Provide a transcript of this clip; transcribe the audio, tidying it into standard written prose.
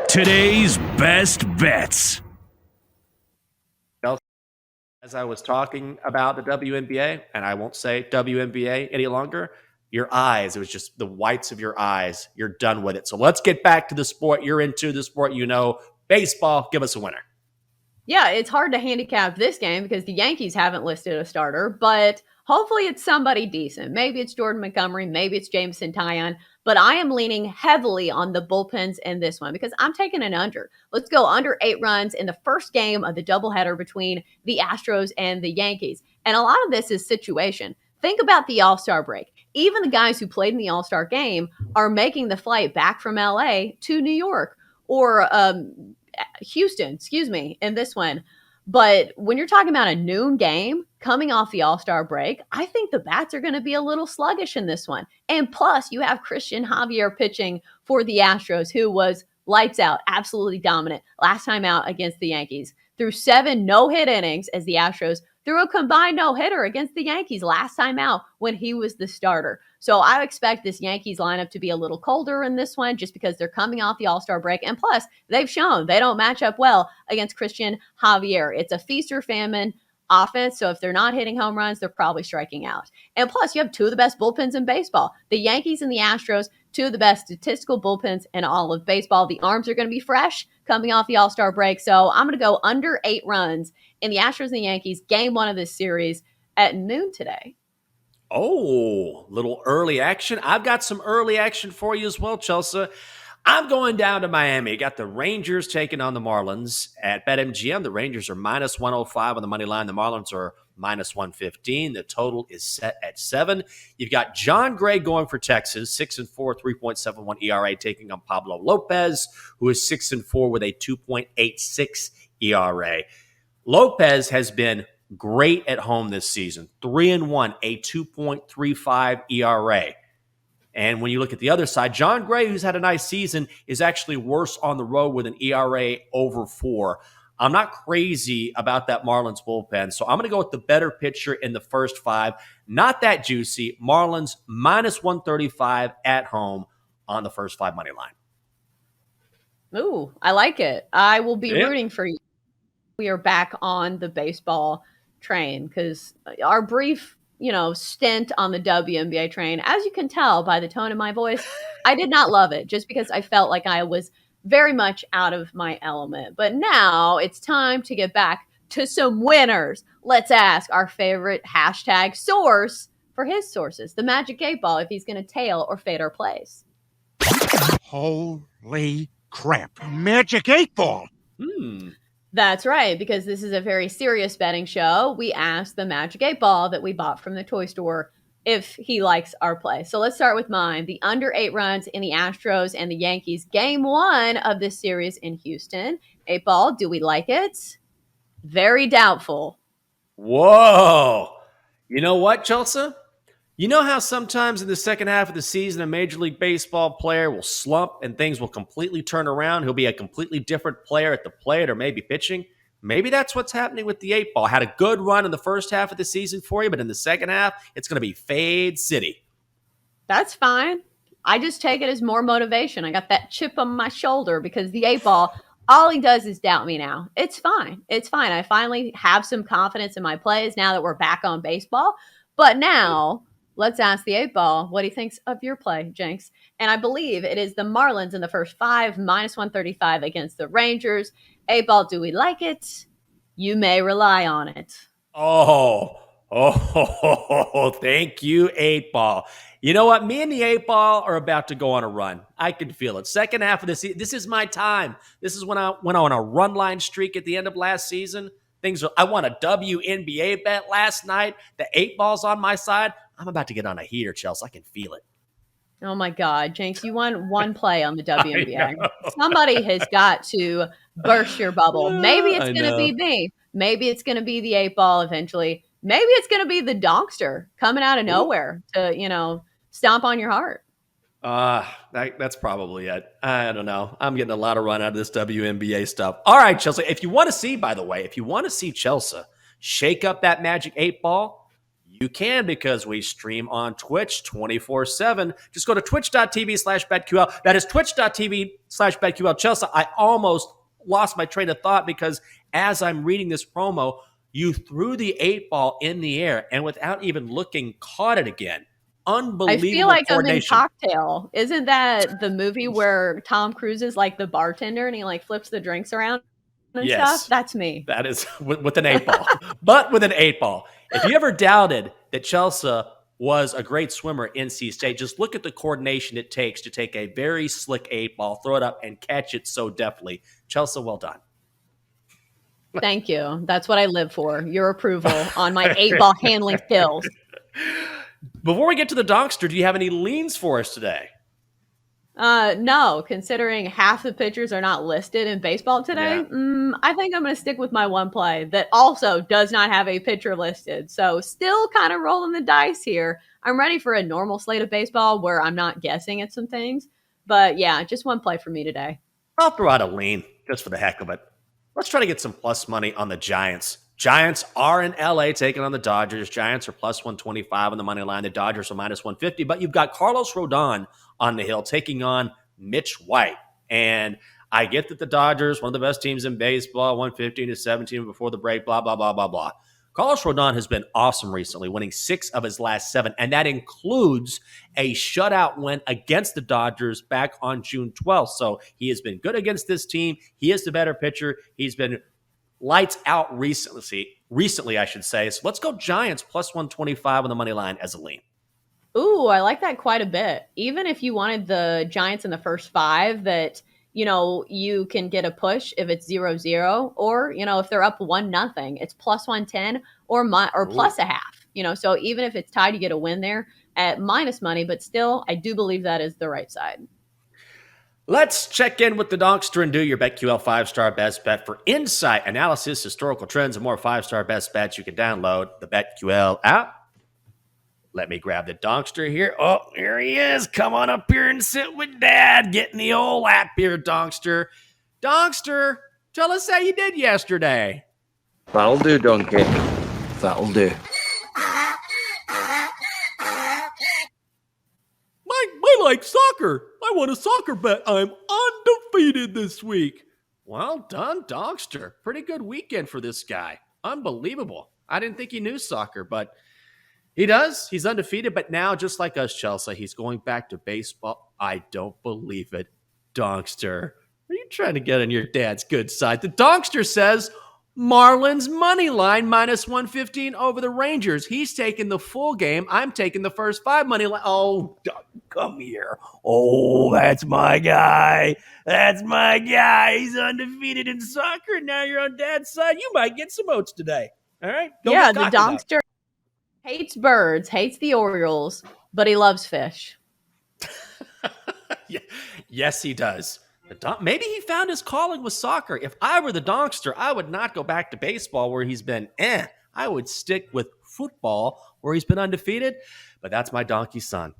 Today's best bets. As I was talking about the WNBA, and I won't say WNBA any longer, your eyes, it was just the whites of your eyes. You're done with it. So let's get back to the sport you're into, the sport you know, baseball. Give us a winner. Yeah, it's hard to handicap this game because the Yankees haven't listed a starter, but hopefully it's somebody decent. Maybe it's Jordan Montgomery, maybe it's Jameson Taillon, but I am leaning heavily on the bullpens in this one because I'm taking an under. Let's go under 8 runs in the first game of the doubleheader between the Astros and the Yankees. And a lot of this is situation. Think about the All-Star break. Even the guys who played in the All-Star game are making the flight back from LA to New York or Houston, in this one. But when you're talking about a noon game coming off the All-Star break, I think the bats are going to be a little sluggish in this one. And plus, you have Christian Javier pitching for the Astros, who was lights out, absolutely dominant last time out against the Yankees. Threw 7 no-hit innings as the Astros threw a combined no-hitter against the Yankees last time out when he was the starter. So I expect this Yankees lineup to be a little colder in this one just because they're coming off the All-Star break. And plus, they've shown they don't match up well against Christian Javier. It's a feast or famine offense. So if they're not hitting home runs, they're probably striking out. And plus, you have 2 of the best bullpens in baseball. The Yankees and the Astros, 2 of the best statistical bullpens in all of baseball. The arms are going to be fresh coming off the All-Star break. So I'm going to go under 8 runs in the Astros and the Yankees, game 1 of this series at noon today. Oh, little early action. I've got some early action for you as well, Chelsea. I'm going down to Miami. Got the Rangers taking on the Marlins at BetMGM. The Rangers are minus 105 on the money line. The Marlins are minus 115. The total is set at 7. You've got John Gray going for Texas, 6-4, 3.71 ERA, taking on Pablo Lopez, who is 6-4 with a 2.86 ERA. Lopez has been great at home this season, 3-1, a 2.35 ERA. And when you look at the other side, John Gray, who's had a nice season, is actually worse on the road with an ERA over 4. I'm not crazy about that Marlins bullpen, so I'm going to go with the better pitcher in the first 5. Not that juicy. Marlins minus 135 at home on the first 5 money line. Ooh, I like it. I will be rooting for you. We are back on the baseball train because our brief stint on the WNBA train, as you can tell by the tone of my voice, I did not love it just because I felt like I was very much out of my element. But now it's time to get back to some winners. Let's ask our favorite hashtag source for his sources, the Magic 8 Ball, if he's going to tail or fade our plays. Holy crap. Magic 8 Ball. That's right, because this is a very serious betting show. We asked the Magic 8 Ball that we bought from the toy store if he likes our play. So let's start with mine. The under 8 runs in the Astros and the Yankees, game 1 of this series in Houston. 8 Ball, do we like it? Very doubtful. Whoa. You know what, Chelsea? You know how sometimes in the second half of the season, a Major League Baseball player will slump and things will completely turn around? He'll be a completely different player at the plate or maybe pitching. Maybe that's what's happening with the 8 Ball. Had a good run in the first half of the season for you, but in the second half, it's going to be Fade City. That's fine. I just take it as more motivation. I got that chip on my shoulder because the 8 Ball, all he does is doubt me now. It's fine. It's fine. I finally have some confidence in my plays now that we're back on baseball. But now let's ask the 8 Ball what he thinks of your play, Jenks. And I believe it is the Marlins in the first 5, minus 135 against the Rangers. 8 Ball, do we like it? You may rely on it. Oh, thank you, 8 Ball. You know what? Me and the 8 Ball are about to go on a run. I can feel it. Second half of the season, this is my time. This is when I went on a run line streak at the end of last season. I won a WNBA bet last night. The 8 Ball's on my side. I'm about to get on a heater, Chelsea. I can feel it. Oh, my God. Jenks, you won one play on the WNBA. Somebody has got to burst your bubble. Maybe it's going to be me. Maybe it's going to be the 8 Ball eventually. Maybe it's going to be the Donkster coming out of nowhere to, stomp on your heart. That's probably it. I don't know. I'm getting a lot of run out of this WNBA stuff. All right, Chelsea. If you want to see Chelsea shake up that Magic 8 Ball, You can, because we stream on Twitch 24/7. Just go to twitch.tv/BetQL. That is twitch.tv/BetQL. Chelsea, I almost lost my train of thought because as I'm reading this promo, you threw the 8 ball in the air and without even looking, caught it again. Unbelievable I feel like coordination. I'm in Cocktail. Isn't that the movie where Tom Cruise is like the bartender and he like flips the drinks around and Yes. stuff? That's me. That is with an 8 ball, but with an 8 ball. If you ever doubted that Chelsea was a great swimmer at NC State, just look at the coordination it takes to take a very slick 8 ball, throw it up, and catch it so deftly. Chelsea, well done. Thank you. That's what I live for. Your approval on my 8 ball handling skills. Before we get to the Donkster, do you have any leans for us today? No, considering half the pitchers are not listed in baseball today, I think I'm going to stick with my one play that also does not have a pitcher listed. So still kind of rolling the dice here. I'm ready for a normal slate of baseball where I'm not guessing at some things. But yeah, just one play for me today. I'll throw out a lean just for the heck of it. Let's try to get some plus money on the Giants. Giants are in LA taking on the Dodgers. Giants are plus 125 on the money line. The Dodgers are minus 150. But you've got Carlos Rodon on the hill taking on Mitch White. And I get that the Dodgers, one of the best teams in baseball, won 15-17 before the break, blah, blah, blah, blah, blah. Carlos Rodon has been awesome recently, winning 6 of his last 7, and that includes a shutout win against the Dodgers back on June 12th. So he has been good against this team. He is the better pitcher. He's been lights out recently, I should say. So let's go Giants plus 125 on the money line as a lean. Ooh, I like that quite a bit. Even if you wanted the Giants in the first 5, that, you know, you can get a push if it's 0-0, or, you know, if they're up 1-0, it's plus 110 or plus a half, you know. So even if it's tied, you get a win there at minus money, but still, I do believe that is the right side. Let's check in with the Donkster and do your BetQL 5-star best bet. For insight, analysis, historical trends, and more 5-star best bets, you can download the BetQL app. Let me grab the Donkster here. Oh, here he is. Come on up here and sit with Dad. Getting the old app here, Donkster. Donkster, tell us how you did yesterday. That'll do, Donkey. That'll do. I like soccer. I won a soccer bet. I'm undefeated this week. Well done, Donkster. Pretty good weekend for this guy. Unbelievable. I didn't think he knew soccer, but he does. He's undefeated, but now, just like us, Chelsea, he's going back to baseball. I don't believe it. Donkster, are you trying to get on your dad's good side? The Donkster says Marlins money line minus 115 over the Rangers. He's taking the full game. I'm taking the first 5 money line. Oh, come here. Oh, that's my guy. That's my guy. He's undefeated in soccer. Now you're on Dad's side. You might get some oats today. All right? Yeah, the Donkster hates birds, hates the Orioles, but he loves fish. Yes, he does. Maybe he found his calling with soccer. If I were the Donkster, I would not go back to baseball where he's been I would stick with football where he's been undefeated. But that's my donkey son.